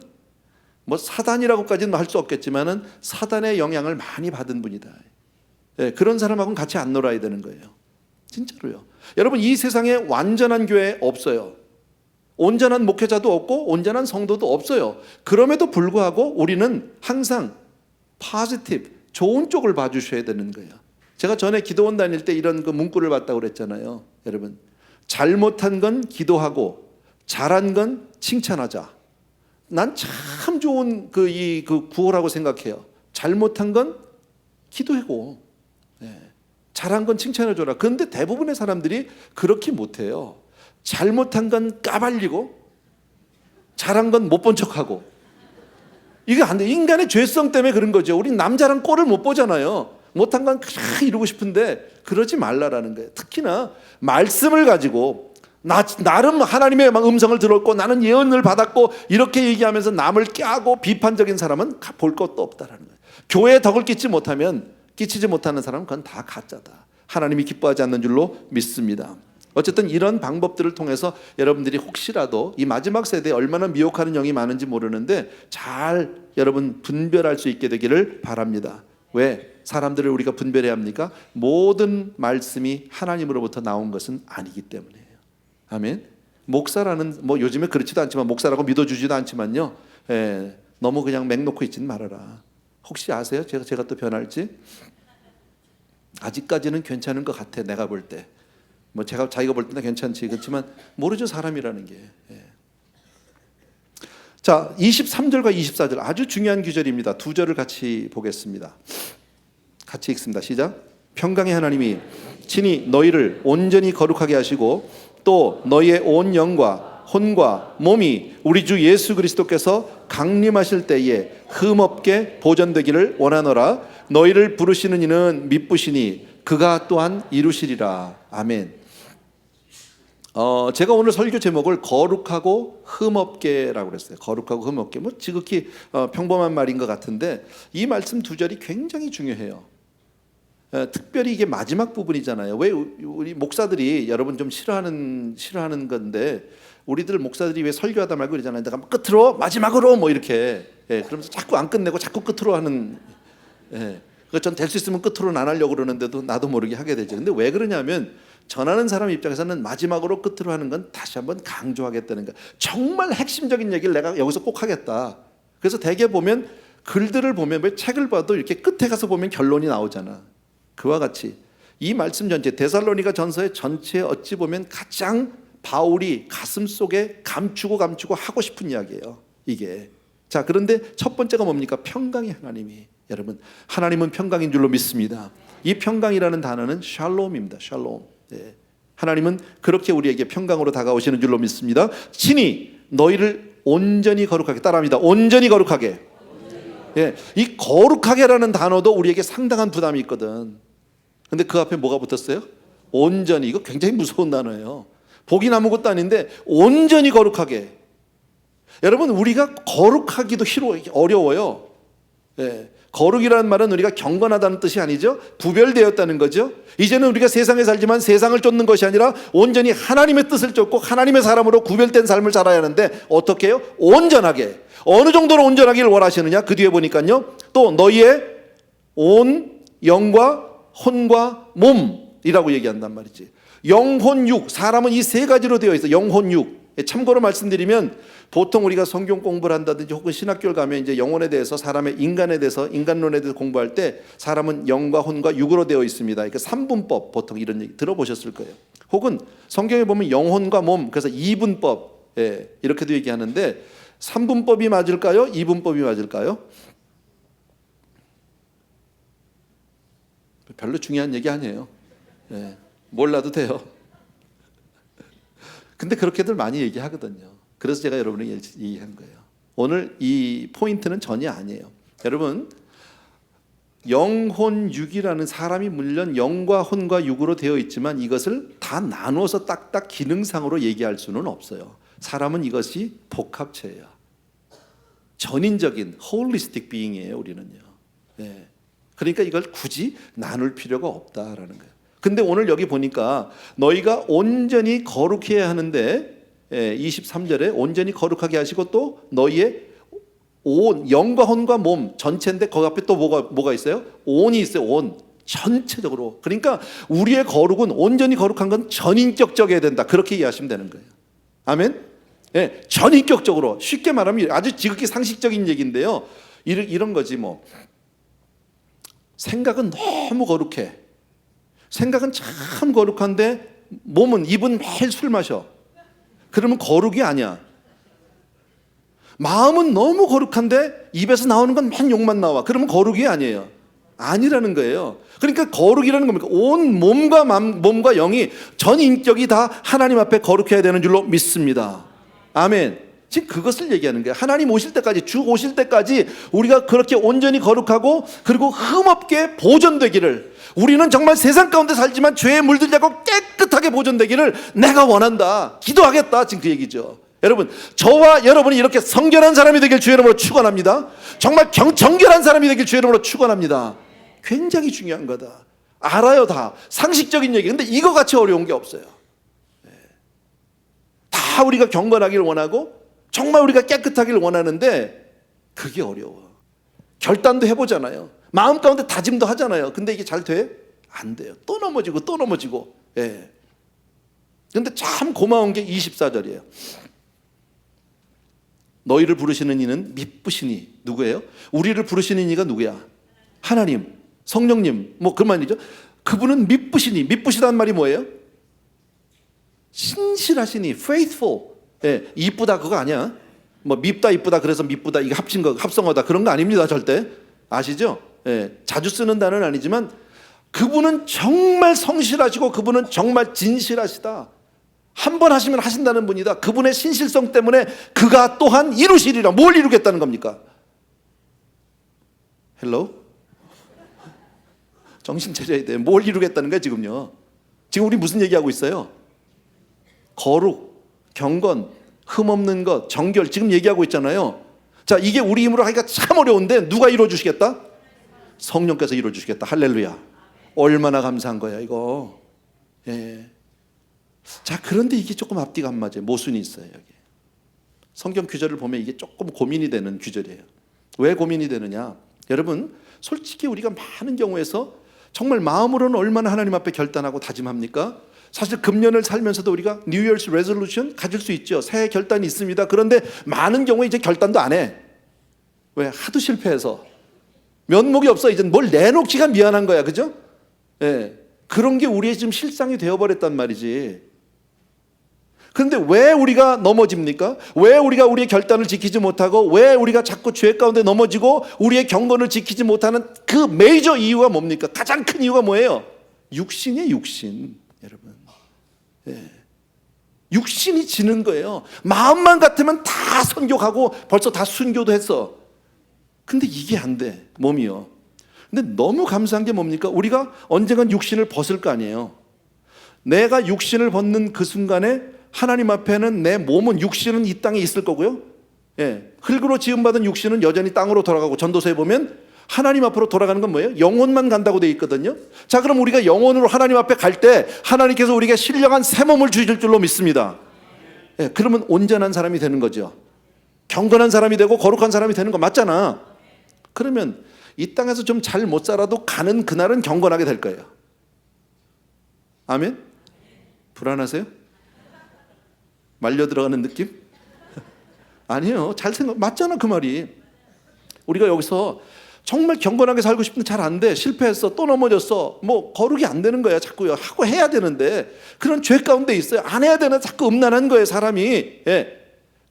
뭐 사단이라고까지는 할 수 없겠지만은 사단의 영향을 많이 받은 분이다. 그런 사람하고는 같이 안 놀아야 되는 거예요. 진짜로요. 여러분 이 세상에 완전한 교회 없어요. 온전한 목회자도 없고 온전한 성도도 없어요. 그럼에도 불구하고 우리는 항상 포지티브 좋은 쪽을 봐주셔야 되는 거예요. 제가 전에 기도원 다닐 때 이런 그 문구를 봤다고 그랬잖아요. 여러분 잘못한 건 기도하고 잘한 건 칭찬하자. 난 참 좋은 그 구호라고 생각해요. 잘못한 건 기도하고 잘한 건 칭찬해줘라. 그런데 대부분의 사람들이 그렇게 못해요. 잘못한 건 까발리고 잘한 건 못 본 척하고 이게 안 돼. 인간의 죄성 때문에 그런 거죠. 우리 남자랑 꼴을 못 보잖아요. 못한 건 이루고 싶은데 그러지 말라라는 거예요. 특히나 말씀을 가지고 나름 하나님의 음성을 들었고 나는 예언을 받았고 이렇게 얘기하면서 남을 깨고 비판적인 사람은 볼 것도 없다라는 거예요. 교회에 덕을 끼치지 못하는 사람은 그건 다 가짜다. 하나님이 기뻐하지 않는 줄로 믿습니다. 어쨌든 이런 방법들을 통해서 여러분들이 혹시라도 이 마지막 세대에 얼마나 미혹하는 영이 많은지 모르는데 잘 여러분 분별할 수 있게 되기를 바랍니다. 왜? 사람들을 우리가 분별해야 합니까? 모든 말씀이 하나님으로부터 나온 것은 아니기 때문이에요. 아멘. 목사라는 뭐 요즘에 그렇지도 않지만 목사라고 믿어주지도 않지만요. 너무 그냥 맹 놓고 있지는 말아라. 혹시 아세요? 제가 또 변할지? 아직까지는 괜찮은 것 같아. 내가 볼 때. 뭐 자기가 볼 때는 괜찮지. 그렇지만 모르죠 사람이라는 게. 자 23절과 24절 아주 중요한 구절입니다. 두 절을 같이 보겠습니다. 같이 읽습니다. 시작. 평강의 하나님이 친히 너희를 온전히 거룩하게 하시고 또 너희의 온 영과 혼과 몸이 우리 주 예수 그리스도께서 강림하실 때에 흠없게 보존되기를 원하노라. 너희를 부르시는 이는 미쁘시니 그가 또한 이루시리라. 아멘. 제가 오늘 설교 제목을 거룩하고 흠없게라고 그랬어요. 거룩하고 흠없게. 뭐 지극히 평범한 말인 것 같은데 이 말씀 두 절이 굉장히 중요해요. 특별히 이게 마지막 부분이잖아요. 왜 우리 목사들이 여러분 좀 싫어하는 건데 우리들 목사들이 왜 설교하다 말고 그러잖아요. 내가 끝으로 마지막으로 뭐 이렇게 그러면서 자꾸 안 끝내고 자꾸 끝으로 하는. 전 될 수 있으면 끝으로는 안 하려고 그러는데도 나도 모르게 하게 되죠. 근데 왜 그러냐면 전하는 사람 입장에서는 마지막으로 끝으로 하는 건 다시 한번 강조하겠다는 거. 정말 핵심적인 얘기를 내가 여기서 꼭 하겠다. 그래서 대개 보면 글들을 보면 왜 책을 봐도 이렇게 끝에 가서 보면 결론이 나오잖아. 그와 같이 이 말씀 전체 데살로니가 전서의 전체에 어찌 보면 가장 바울이 가슴 속에 감추고 하고 싶은 이야기예요. 이게. 자, 그런데 첫 번째가 뭡니까? 평강의 하나님이. 여러분, 하나님은 평강인 줄로 믿습니다. 이 평강이라는 단어는 샬롬입니다. 샬롬. 네. 하나님은 그렇게 우리에게 평강으로 다가오시는 줄로 믿습니다. 친히 너희를 온전히 거룩하게, 따라합니다. 온전히 거룩하게. 예, 이 거룩하게라는 단어도 우리에게 상당한 부담이 있거든. 근데 그 앞에 뭐가 붙었어요? 온전히. 이거 굉장히 무서운 단어예요. 보긴 아무것도 아닌데 온전히 거룩하게. 여러분, 우리가 거룩하기도 어려워요. 예, 거룩이라는 말은 우리가 경건하다는 뜻이 아니죠. 구별되었다는 거죠. 이제는 우리가 세상에 살지만 세상을 쫓는 것이 아니라 온전히 하나님의 뜻을 쫓고 하나님의 사람으로 구별된 삶을 살아야 하는데 어떻게 해요? 온전하게. 어느 정도로 온전하기를 원하시느냐? 그 뒤에 보니까요, 또 너희의 온 영과 혼과 몸이라고 얘기한단 말이지. 영혼 육, 사람은 이 세 가지로 되어 있어. 영혼 육. 참고로 말씀드리면 보통 우리가 성경 공부를 한다든지 혹은 신학교를 가면 이제 영혼에 대해서, 사람의 인간에 대해서, 인간론에 대해서 공부할 때 사람은 영과 혼과 육으로 되어 있습니다. 그러니까 삼분법, 보통 이런 얘기 들어보셨을 거예요. 혹은 성경에 보면 영혼과 몸, 그래서 이분법, 예, 이렇게도 얘기하는데 삼분법이 맞을까요? 이분법이 맞을까요? 별로 중요한 얘기 아니에요. 예, 몰라도 돼요. 근데 그렇게들 많이 얘기하거든요. 그래서 제가 여러분에게 얘기한 거예요. 오늘 이 포인트는 전혀 아니에요. 여러분, 영혼 육이라는, 사람이 물론 영과 혼과 육으로 되어 있지만 이것을 다 나누어서 딱딱 기능상으로 얘기할 수는 없어요. 사람은 이것이 복합체예요. 전인적인 holistic being이에요, 우리는요. 네. 그러니까 이걸 굳이 나눌 필요가 없다라는 거예요. 근데 오늘 여기 보니까 너희가 온전히 거룩해야 하는데, 23절에 온전히 거룩하게 하시고 또 너희의 온, 영과 혼과 몸 전체인데 거기 앞에 또 뭐가 있어요? 온이 있어요. 온. 전체적으로. 그러니까 우리의 거룩은, 온전히 거룩한 건 전인격적이어야 된다. 그렇게 이해하시면 되는 거예요. 아멘? 예, 전인격적으로. 쉽게 말하면 아주 지극히 상식적인 얘기인데요. 이런 거지 뭐. 생각은 너무 거룩해. 생각은 참 거룩한데 몸은, 입은 매일 술 마셔. 그러면 거룩이 아니야. 마음은 너무 거룩한데 입에서 나오는 건 맨 욕만 나와. 그러면 거룩이 아니에요. 아니라는 거예요. 그러니까 거룩이라는 겁니까? 온 몸과 영이, 전 인격이 다 하나님 앞에 거룩해야 되는 줄로 믿습니다. 아멘. 지금 그것을 얘기하는 거예요. 하나님 오실 때까지, 주 오실 때까지 우리가 그렇게 온전히 거룩하고 그리고 흠없게 보존되기를, 우리는 정말 세상 가운데 살지만 죄에 물들지 않고 깨끗하게 보존되기를 내가 원한다, 기도하겠다. 지금 그 얘기죠. 여러분, 저와 여러분이 이렇게 성결한 사람이 되길 주의 이름으로 축원합니다. 정말 정결한 사람이 되길 주의 이름으로 축원합니다. 굉장히 중요한 거다. 알아요, 다. 상식적인 얘기. 근데 이거 같이 어려운 게 없어요. 다 우리가 경건하기를 원하고 정말 우리가 깨끗하기를 원하는데 그게 어려워. 결단도 해보잖아요. 마음 가운데 다짐도 하잖아요. 근데 이게 잘 돼? 안 돼요. 또 넘어지고 또 넘어지고. 예. 근데 참 고마운 게 24절이에요. 너희를 부르시는 이는 미쁘시니. 누구예요? 우리를 부르시는 이가 누구야? 하나님, 성령님, 뭐 그 말이죠. 그분은 미쁘시니. 미쁘시다는 말이 뭐예요? 신실하시니, faithful. 예, 이쁘다 그거 아니야. 뭐 밉다 이쁘다 그래서 미쁘다 이게 합친 거, 합성어다 그런 거 아닙니다. 절대. 아시죠? 예, 자주 쓰는 단어는 아니지만 그분은 정말 성실하시고 그분은 정말 진실하시다. 한 번 하시면 하신다는 분이다. 그분의 신실성 때문에 그가 또한 이루시리라. 뭘 이루겠다는 겁니까? 헬로? 정신 차려야 돼. 뭘 이루겠다는 거야 지금요. 지금 우리 무슨 얘기하고 있어요? 거룩, 경건, 흠없는 것, 정결, 지금 얘기하고 있잖아요. 자, 이게 우리 힘으로 하기가 참 어려운데 누가 이루어주시겠다? 성령께서 이루어주시겠다. 할렐루야. 얼마나 감사한 거야 이거. 예. 자, 그런데 이게 조금 앞뒤가 안 맞아요. 모순이 있어요 여기. 성경 규절을 보면 이게 조금 고민이 되는 규절이에요. 왜 고민이 되느냐? 여러분, 솔직히 우리가 많은 경우에서 정말 마음으로는 얼마나 하나님 앞에 결단하고 다짐합니까? 사실 금년을 살면서도 우리가 New Year's Resolution 가질 수 있죠. 새해 결단이 있습니다. 그런데 많은 경우에 이제 결단도 안 해. 왜? 하도 실패해서. 면목이 없어. 이제 뭘 내놓기가 미안한 거야. 그죠? 예. 그런 게 우리의 지금 실상이 되어버렸단 말이지. 그런데 왜 우리가 넘어집니까? 왜 우리가 우리의 결단을 지키지 못하고 왜 우리가 자꾸 죄 가운데 넘어지고 우리의 경건을 지키지 못하는 그 메이저 이유가 뭡니까? 가장 큰 이유가 뭐예요? 육신이에요. 육신. 여러분. 예. 육신이 지는 거예요. 마음만 같으면 다 선교하고 벌써 다 순교도 했어. 근데 이게 안 돼. 몸이요. 근데 너무 감사한 게 뭡니까? 우리가 언젠간 육신을 벗을 거 아니에요. 내가 육신을 벗는 그 순간에 하나님 앞에는 내 몸은, 육신은 이 땅에 있을 거고요. 예. 흙으로 지음받은 육신은 여전히 땅으로 돌아가고, 전도서에 보면 하나님 앞으로 돌아가는 건 뭐예요? 영혼만 간다고 되어 있거든요. 자, 그럼 우리가 영혼으로 하나님 앞에 갈 때 하나님께서 우리에게 신령한 새 몸을 주실 줄로 믿습니다. 예. 그러면 온전한 사람이 되는 거죠. 경건한 사람이 되고 거룩한 사람이 되는 거 맞잖아. 그러면 이 땅에서 좀 잘 못 살아도 가는 그날은 경건하게 될 거예요. 아멘? 불안하세요? 말려 들어가는 느낌? 아니에요. 잘 생각, 맞잖아 그 말이. 우리가 여기서 정말 경건하게 살고 싶은데 잘 안 돼. 실패했어. 또 넘어졌어. 뭐 거룩이 안 되는 거야. 자꾸요. 하고 해야 되는데 그런 죄 가운데 있어요. 안 해야 되는 자꾸 음란한 거예요. 사람이. 예.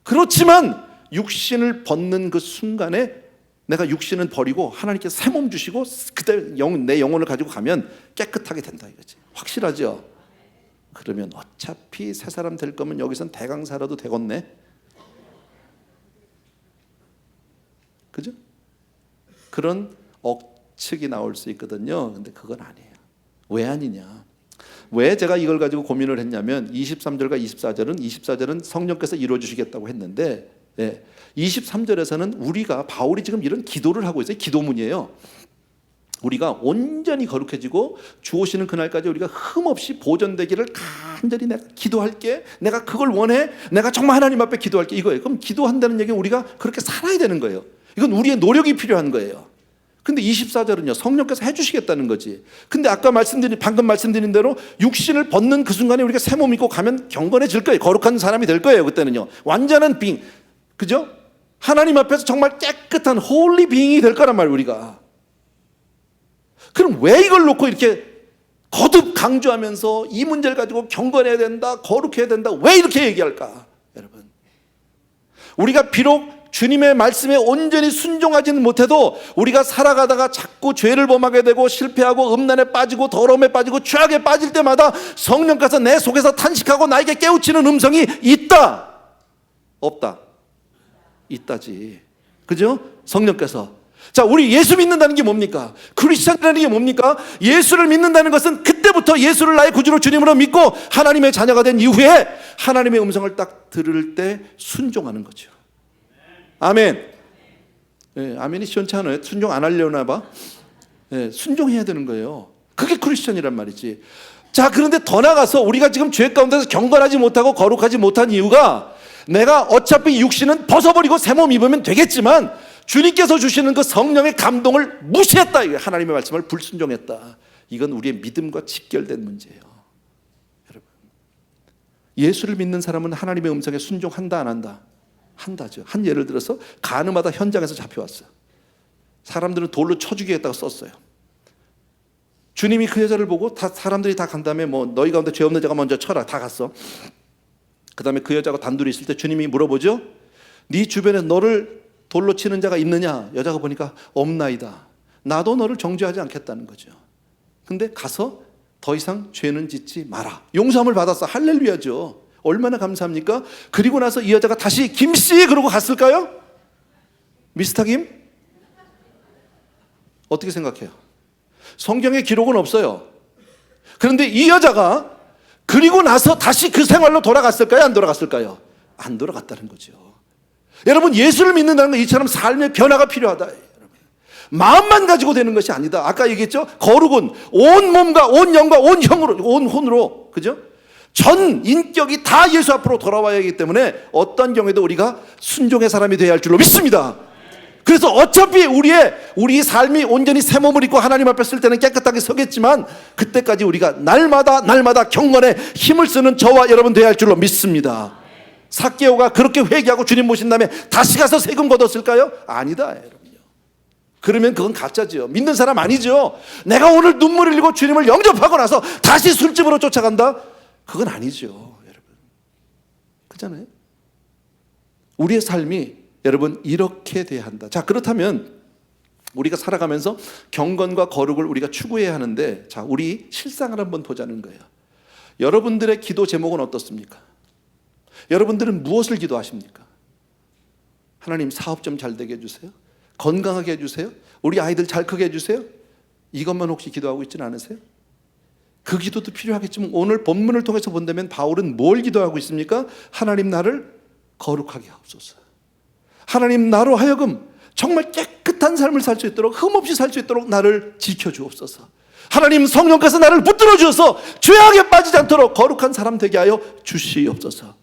그렇지만 육신을 벗는 그 순간에 내가 육신은 버리고 하나님께서 새 몸 주시고 그때 내 영혼을 가지고 가면 깨끗하게 된다 이거지. 확실하죠? 그러면 어차피 새 사람 될 거면 여기선 대강 살아도 되겠네. 그죠? 그런 억측이 나올 수 있거든요. 근데 그건 아니에요. 왜 아니냐? 왜 제가 이걸 가지고 고민을 했냐면 23절과 24절은 성령께서 이루어주시겠다고 했는데, 예, 23절에서는 우리가, 바울이 지금 이런 기도를 하고 있어요. 기도문이에요. 우리가 온전히 거룩해지고 주 오시는 그날까지 우리가 흠없이 보존되기를 간절히 내가 기도할게. 내가 그걸 원해. 내가 정말 하나님 앞에 기도할게. 이거예요. 그럼 기도한다는 얘기는 우리가 그렇게 살아야 되는 거예요. 이건 우리의 노력이 필요한 거예요. 근데 24절은요, 성령께서 해주시겠다는 거지. 근데 방금 말씀드린 대로 육신을 벗는 그 순간에 우리가 새 몸 입고 가면 경건해질 거예요. 거룩한 사람이 될 거예요. 그때는요. 완전한 빙. 그죠? 하나님 앞에서 정말 깨끗한 홀리 빙이 될 거란 말이에요, 우리가. 그럼 왜 이걸 놓고 이렇게 거듭 강조하면서 이 문제를 가지고 경건해야 된다, 거룩해야 된다, 왜 이렇게 얘기할까? 여러분, 우리가 비록 주님의 말씀에 온전히 순종하지는 못해도 우리가 살아가다가 자꾸 죄를 범하게 되고 실패하고 음란에 빠지고 더러움에 빠지고 죄악에 빠질 때마다 성령께서 내 속에서 탄식하고 나에게 깨우치는 음성이 있다? 없다? 있다지. 그죠? 성령께서. 자, 우리 예수 믿는다는 게 뭡니까? 크리스찬이라는 게 뭡니까? 예수를 믿는다는 것은 그때부터 예수를 나의 구주로 주님으로 믿고 하나님의 자녀가 된 이후에 하나님의 음성을 딱 들을 때 순종하는 거죠. 아멘. 예, 아멘이 시원치 않아요? 순종 안 하려나 봐. 예, 순종해야 되는 거예요. 그게 크리스찬이란 말이지. 자, 그런데 더 나가서 우리가 지금 죄 가운데서 경건하지 못하고 거룩하지 못한 이유가, 내가 어차피 육신은 벗어버리고 새 몸 입으면 되겠지만 주님께서 주시는 그 성령의 감동을 무시했다. 하나님의 말씀을 불순종했다. 이건 우리의 믿음과 직결된 문제예요. 여러분, 예수를 믿는 사람은 하나님의 음성에 순종한다, 안 한다? 한다죠. 한 예를 들어서 가늠하다 현장에서 잡혀왔어요. 사람들은 돌로 쳐 죽이겠다고 썼어요. 주님이 그 여자를 보고 사람들이 다 간 다음에 뭐 너희 가운데 죄 없는 자가 먼저 쳐라. 다 갔어. 그 다음에 그 여자가 단둘이 있을 때 주님이 물어보죠. 네 주변에 너를 돌로 치는 자가 있느냐? 여자가 보니까 없나이다. 나도 너를 정죄하지 않겠다는 거죠. 근데 가서 더 이상 죄는 짓지 마라. 용서함을 받았어. 할렐루야죠. 얼마나 감사합니까? 그리고 나서 이 여자가 다시 김씨 그러고 갔을까요? 미스터 김? 어떻게 생각해요? 성경에 기록은 없어요. 그런데 이 여자가 그리고 나서 다시 그 생활로 돌아갔을까요? 안 돌아갔을까요? 안 돌아갔다는 거죠. 여러분, 예수를 믿는다는 건 이처럼 삶의 변화가 필요하다. 마음만 가지고 되는 것이 아니다. 아까 얘기했죠? 거룩은 온 몸과 온 영과 온 형으로, 온 혼으로, 그죠? 전 인격이 다 예수 앞으로 돌아와야 하기 때문에 어떤 경우에도 우리가 순종의 사람이 되어야 할 줄로 믿습니다. 그래서 어차피 우리 삶이 온전히 새 몸을 입고 하나님 앞에 쓸 때는 깨끗하게 서겠지만 그때까지 우리가 날마다 경건에 힘을 쓰는 저와 여러분 되어야 할 줄로 믿습니다. 삭개오가 그렇게 회개하고 주님 모신 다음에 다시 가서 세금 걷었을까요? 아니다 여러분요. 그러면 그건 가짜죠. 믿는 사람 아니죠. 내가 오늘 눈물 흘리고 주님을 영접하고 나서 다시 술집으로 쫓아간다? 그건 아니죠 여러분. 그렇잖아요. 우리의 삶이 여러분 이렇게 돼야 한다. 자, 그렇다면 우리가 살아가면서 경건과 거룩을 우리가 추구해야 하는데, 자, 우리 실상을 한번 보자는 거예요. 여러분들의 기도 제목은 어떻습니까? 여러분들은 무엇을 기도하십니까? 하나님 사업 좀 잘 되게 해주세요. 건강하게 해주세요. 우리 아이들 잘 크게 해주세요. 이것만 혹시 기도하고 있지는 않으세요? 그 기도도 필요하겠지만 오늘 본문을 통해서 본다면 바울은 뭘 기도하고 있습니까? 하나님 나를 거룩하게 하옵소서. 하나님 나로 하여금 정말 깨끗한 삶을 살 수 있도록, 흠없이 살 수 있도록 나를 지켜주옵소서. 하나님 성령께서 나를 붙들어 주셔서 죄악에 빠지지 않도록 거룩한 사람 되게 하여 주시옵소서.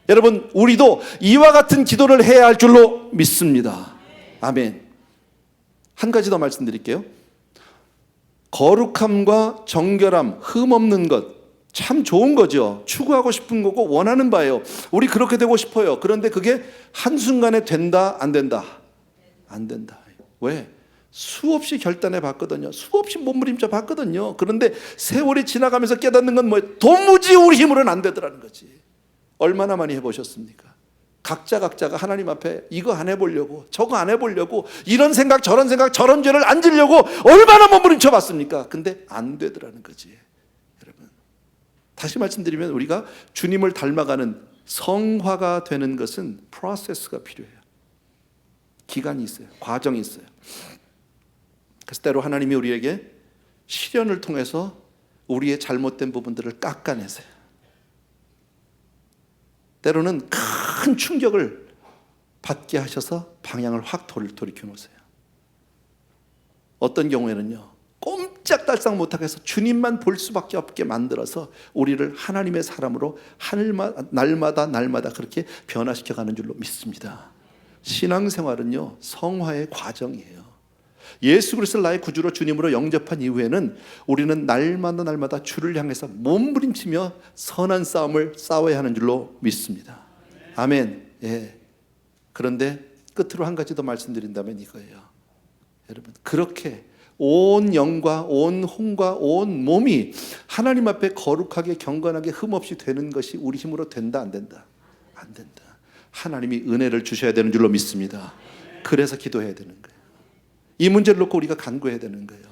여러분, 우리도 이와 같은 기도를 해야 할 줄로 믿습니다. 아멘. 한 가지 더 말씀드릴게요. 거룩함과 정결함, 흠없는 것 참 좋은 거죠. 추구하고 싶은 거고 원하는 바예요. 우리 그렇게 되고 싶어요. 그런데 그게 한순간에 된다 안 된다? 안 된다. 왜? 수없이 결단해 봤거든요. 수없이 몸부림쳐 봤거든요. 그런데 세월이 지나가면서 깨닫는 건 뭐예요? 도무지 우리 힘으로는 안 되더라는 거지. 얼마나 많이 해보셨습니까? 각자가 하나님 앞에 이거 안 해보려고, 저거 안 해보려고, 이런 생각 저런 죄를 안 지려고 얼마나 몸부림쳐 봤습니까? 근데 안 되더라는 거지. 다시 말씀드리면 우리가 주님을 닮아가는 성화가 되는 것은 프로세스가 필요해요. 기간이 있어요. 과정이 있어요. 그래서 때로 하나님이 우리에게 시련을 통해서 우리의 잘못된 부분들을 깎아내세요. 때로는 큰 충격을 받게 하셔서 방향을 확 돌이켜 놓으세요. 어떤 경우에는요, 꼼짝달싹 못하게 해서 주님만 볼 수밖에 없게 만들어서 우리를 하나님의 사람으로 날마다 그렇게 변화시켜가는 줄로 믿습니다. 신앙생활은요, 성화의 과정이에요. 예수 그리스도를 나의 구주로 주님으로 영접한 이후에는 우리는 날마다 주를 향해서 몸부림치며 선한 싸움을 싸워야 하는 줄로 믿습니다. 아멘. 예. 그런데 끝으로 한 가지 더 말씀드린다면 이거예요. 여러분, 그렇게 온 영과 온 혼과 온 몸이 하나님 앞에 거룩하게 경건하게 흠없이 되는 것이 우리 힘으로 된다 안 된다? 안 된다. 하나님이 은혜를 주셔야 되는 줄로 믿습니다. 그래서 기도해야 되는 거예요. 이 문제를 놓고 우리가 간구해야 되는 거예요.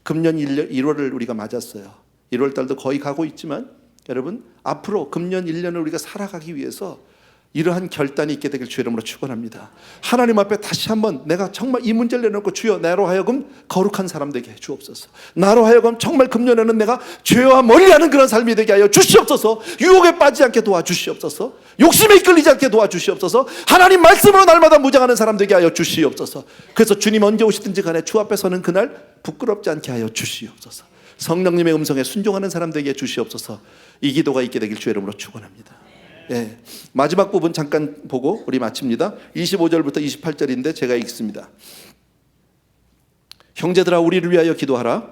금년 1월을 우리가 맞았어요. 1월 달도 거의 가고 있지만 여러분, 앞으로 금년 1년을 우리가 살아가기 위해서 이러한 결단이 있게 되길 주의 이름으로 축원합니다. 하나님 앞에 다시 한번 내가 정말 이 문제를 내놓고 주여 나로 하여금 거룩한 사람 되게 해 주옵소서. 나로 하여금 정말 금년에는 내가 죄와 멀리하는 그런 삶이 되게 하여 주시옵소서. 유혹에 빠지지 않게 도와주시옵소서. 욕심에 이끌리지 않게 도와주시옵소서. 하나님 말씀으로 날마다 무장하는 사람 되게 하여 주시옵소서. 그래서 주님 언제 오시든지 간에 주 앞에 서는 그날 부끄럽지 않게 하여 주시옵소서. 성령님의 음성에 순종하는 사람 되게 해 주시옵소서. 이 기도가 있게 되길 주의 이름으로 축원합니다. 예. 마지막 부분 잠깐 보고 우리 마칩니다. 25절부터 28절인데 제가 읽습니다. 형제들아 우리를 위하여 기도하라.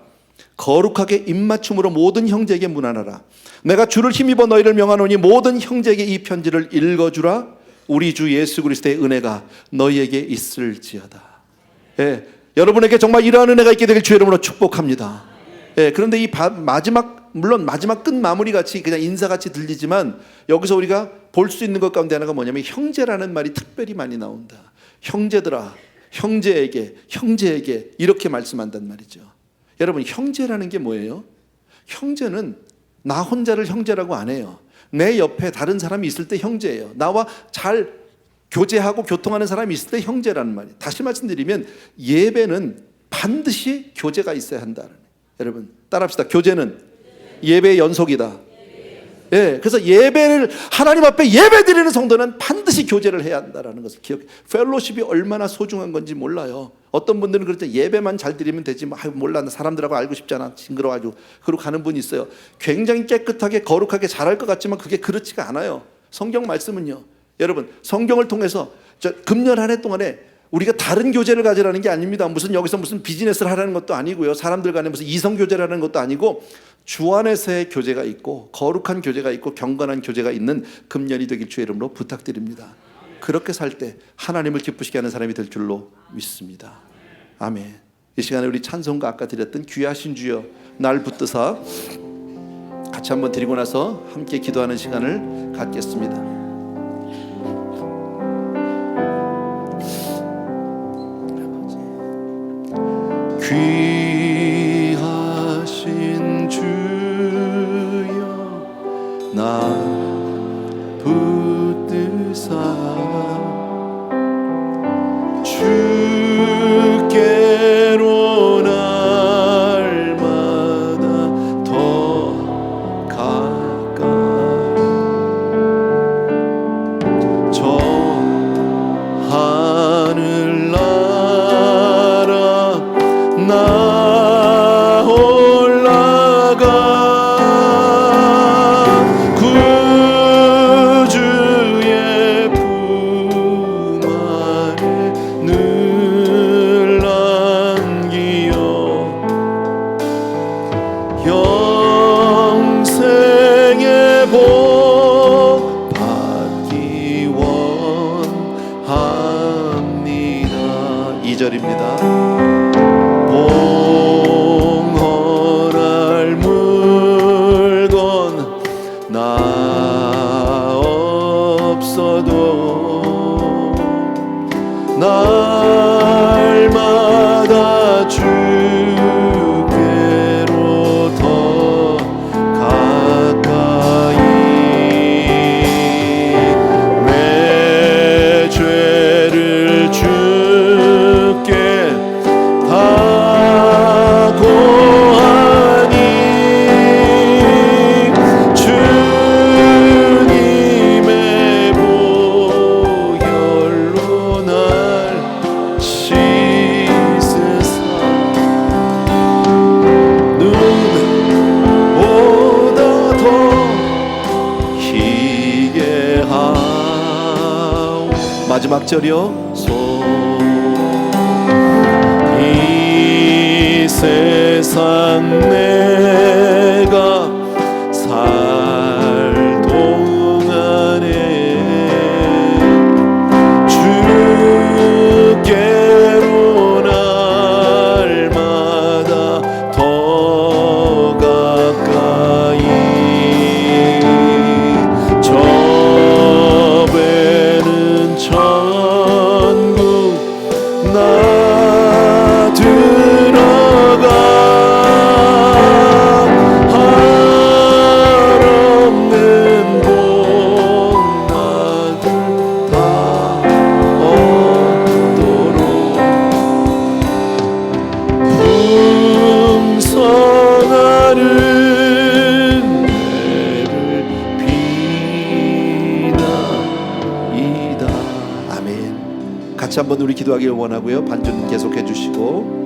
거룩하게 입맞춤으로 모든 형제에게 문안하라. 내가 주를 힘입어 너희를 명하노니 모든 형제에게 이 편지를 읽어주라. 우리 주 예수 그리스도의 은혜가 너희에게 있을지어다. 예. 여러분에게 정말 이러한 은혜가 있게 되길 주의 이름으로 축복합니다. 예. 그런데 이 물론 마지막 끝 마무리 같이 그냥 인사같이 들리지만 여기서 우리가 볼 수 있는 것 가운데 하나가 뭐냐면 형제라는 말이 특별히 많이 나온다. 형제들아, 형제에게 이렇게 말씀한단 말이죠. 여러분, 형제라는 게 뭐예요? 형제는 나 혼자를 형제라고 안 해요. 내 옆에 다른 사람이 있을 때 형제예요. 나와 잘 교제하고 교통하는 사람이 있을 때 형제라는 말이에요. 다시 말씀드리면 예배는 반드시 교제가 있어야 한다. 여러분 따라합시다. 교제는 예배의 연속이다. 예, 그래서 예배를 하나님 앞에 예배 드리는 성도는 반드시 교제를 해야 한다는 것을 기억해. 펠로십이 얼마나 소중한 건지 몰라요. 어떤 분들은 그렇죠. 예배만 잘 드리면 되지. 몰라, 사람들하고 알고 싶잖아. 징그러워가지고 그러고 가는 분이 있어요. 굉장히 깨끗하게 거룩하게 잘할 것 같지만 그게 그렇지가 않아요. 성경 말씀은요. 여러분 성경을 통해서 금년 한 해 동안에 우리가 다른 교제를 가지라는 게 아닙니다. 여기서 무슨 비즈니스를 하라는 것도 아니고요. 사람들 간에 무슨 이성 교제를 하는 것도 아니고, 주 안에서의 교제가 있고 거룩한 교제가 있고 경건한 교제가 있는 금년이 되길 주의 이름으로 부탁드립니다. 그렇게 살 때 하나님을 기쁘시게 하는 사람이 될 줄로 믿습니다. 아멘. 이 시간에 우리 찬송가 아까 드렸던 귀하신 주여 날 붙드사 같이 한번 드리고 나서 함께 기도하는 시간을 갖겠습니다. 귀하신 주여 날 붙드사 주께로 날마다 더 가까이 저 하늘나라 나 올라가 구주의 품 안에 늘 안기어 영생의 복 받기 원합니다. 2절입니다. 봉헌할 물건 나 없어도 날마다 주께로 더 가까이 내 죄를 주께 다 고하니 주님의 보혈로 날 씻으사 눈보다 더 희게 하오. 마지막 절이요. 이 세상 내가 살 동안에 주께로 날마다 더 가까이 저 배는 천국 나 들어가 한없는 복 나들 다 얻도록 풍성하는 애를 비나이다. 아멘. 같이 한번 우리 기도하기를 원하고요. 반주는 계속해 주시고,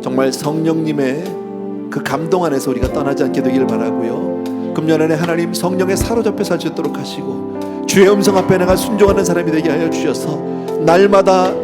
정말 성령님의 그 감동 안에서 우리가 떠나지 않게 되기를 바라고요. 금년 안에 하나님 성령에 사로잡혀 살 수 있도록 하시고 주의 음성 앞에 내가 순종하는 사람이 되게 하여 주셔서 날마다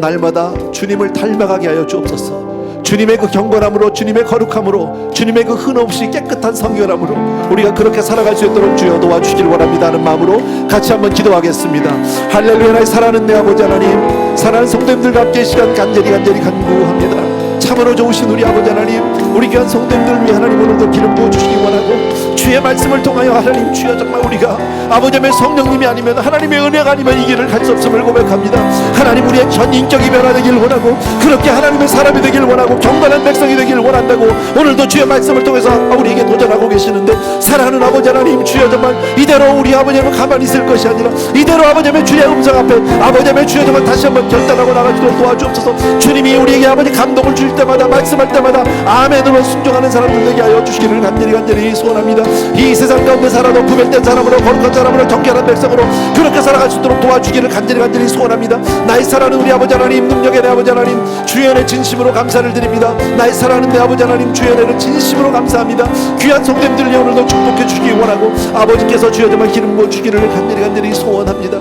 주님을 닮아가게 하여 주옵소서. 주님의 그 경건함으로, 주님의 거룩함으로, 주님의 그 흔없이 깨끗한 성결함으로 우리가 그렇게 살아갈 수 있도록 주여 도와주시길 원합니다 하는 마음으로 같이 한번 기도하겠습니다. 할렐루야. 나의 사랑하는 내 아버지 하나님, 사랑하는 성도님들과 함께 시간 간절히 간구합니다. 참으로 좋으신 우리 아버지 하나님, 우리 귀한 성도님들을 위해 하나님 오늘도 기름 부어주시기 원하고, 주의 말씀을 통하여 하나님 주여 정말 우리가 아버지의 성령님이 아니면, 하나님의 은혜가 아니면 이 길을 갈 수 없음을 고백합니다. 하나님 우리의 전 인격이 변화되길 원하고, 그렇게 하나님의 사람이 되길 원하고, 경건한 백성이 되길 원한다고 오늘도 주의 말씀을 통해서 우리에게 도전하고 계시는데, 사랑하는 아버지 하나님 주여 정말 이대로 우리 아버지는 가만히 있을 것이 아니라 이대로 아버지의 주의 음성 앞에 아버지의 주여 정말 다시 한번 결단하고 나가도록 도와주옵소서. 주님이 우리에게 아버지 감동을 줄 때마다, 말씀할 때마다 아멘으로 순종하는 사람들 되게 하여 주시기를 간절히 소원합니다. 이 세상 가운데 살아도 구별된 사람으로, 거룩한 사람으로, 경건한 백성으로 그렇게 살아갈 수 있도록 도와주기를 간절히 소원합니다. 나의 사랑하는 우리 아버지 하나님, 능력의 내 아버지 하나님, 주의 은혜 진심으로 감사를 드립니다. 나의 사랑하는 내 아버지 하나님, 주의 은혜를 진심으로 감사합니다. 귀한 성도님들을 오늘도 축복해 주시기 원하고, 아버지께서 주여 정말 기름 부어 주기를 간절히 소원합니다.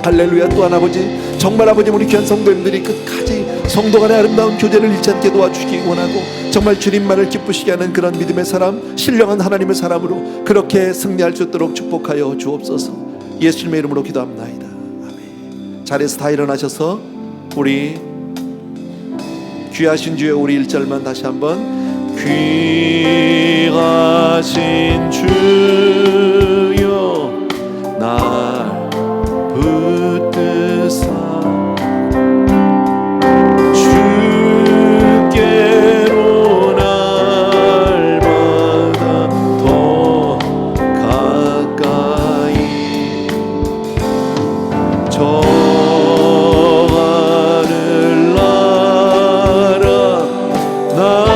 할렐루야. 또한 아버지, 정말 아버지 우리 귀한 성도님들이 끝까지 성도 간의 아름다운 교제를 잃지 않게 도와주시기 원하고, 정말 주님만을 기쁘시게 하는 그런 믿음의 사람, 신령한 하나님의 사람으로 그렇게 승리할 수 있도록 축복하여 주옵소서. 예수님의 이름으로 기도합나이다. 아멘. 자리에서 다 일어나셔서 우리 귀하신 주여, 우리 1절만 다시 한번. 귀하신 주여 날 붙드사 주께로 날마다 더 가까이 저 하늘 나라 나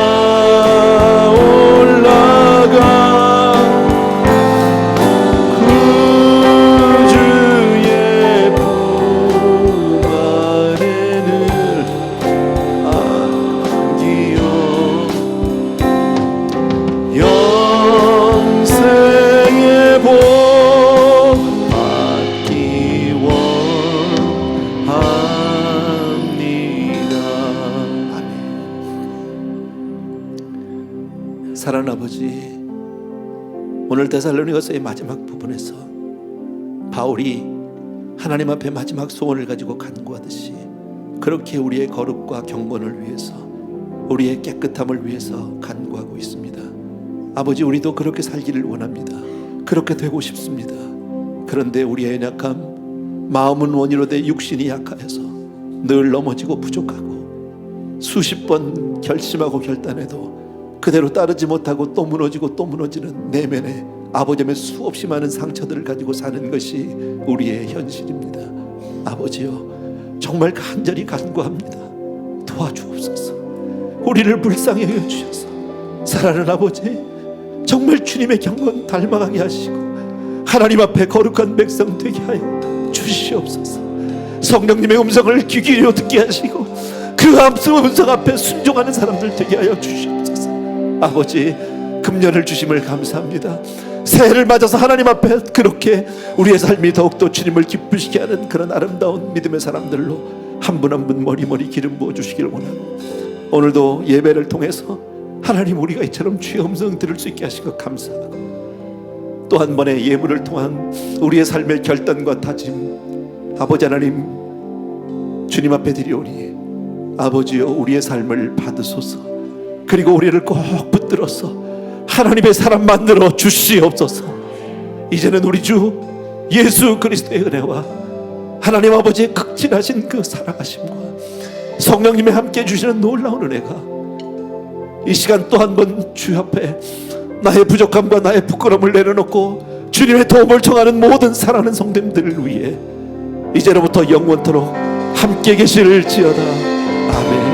사랑하는 아버지, 오늘 데살로니가서의 마지막 부분에서 바울이 하나님 앞에 마지막 소원을 가지고 간구하듯이 그렇게 우리의 거룩과 경건을 위해서, 우리의 깨끗함을 위해서 간구하고 있습니다. 아버지, 우리도 그렇게 살기를 원합니다. 그렇게 되고 싶습니다. 그런데 우리의 연약함, 마음은 원이로 돼 육신이 약하여서 늘 넘어지고 부족하고, 수십 번 결심하고 결단해도 그대로 따르지 못하고 또 무너지고 또 무너지는 내면에 아버지의 수없이 많은 상처들을 가지고 사는 것이 우리의 현실입니다. 아버지여, 정말 간절히 간구합니다. 도와주옵소서. 우리를 불쌍히 여겨주셔서 사랑하는 아버지, 정말 주님의 경건 닮아가게 하시고 하나님 앞에 거룩한 백성 되게 하여 주시옵소서. 성령님의 음성을 귀 기울여 듣게 하시고 그 음성 앞에 순종하는 사람들 되게 하여 주시옵소서. 아버지, 금년을 주심을 감사합니다. 새해를 맞아서 하나님 앞에 그렇게 우리의 삶이 더욱더 주님을 기쁘시게 하는 그런 아름다운 믿음의 사람들로 한 분 한 분 머리머리 기름 부어 주시길 원하고, 오늘도 예배를 통해서 하나님 우리가 이처럼 주의 음성 들을 수 있게 하시고 감사하고, 또 한 번의 예물을 통한 우리의 삶의 결단과 다짐, 아버지 하나님 주님 앞에 드리오니 아버지여, 우리의 삶을 받으소서. 그리고 우리를 꼭 붙들어서 하나님의 사람 만들어 주시옵소서. 이제는 우리 주 예수 그리스도의 은혜와 하나님 아버지의 극진하신 그 사랑하심과 성령님의 함께 주시는 놀라운 은혜가 이 시간 또 한 번 주 앞에 나의 부족함과 나의 부끄러움을 내려놓고 주님의 도움을 청하는 모든 사랑하는 성도님들을 위해 이제로부터 영원토록 함께 계실지어다. 아멘.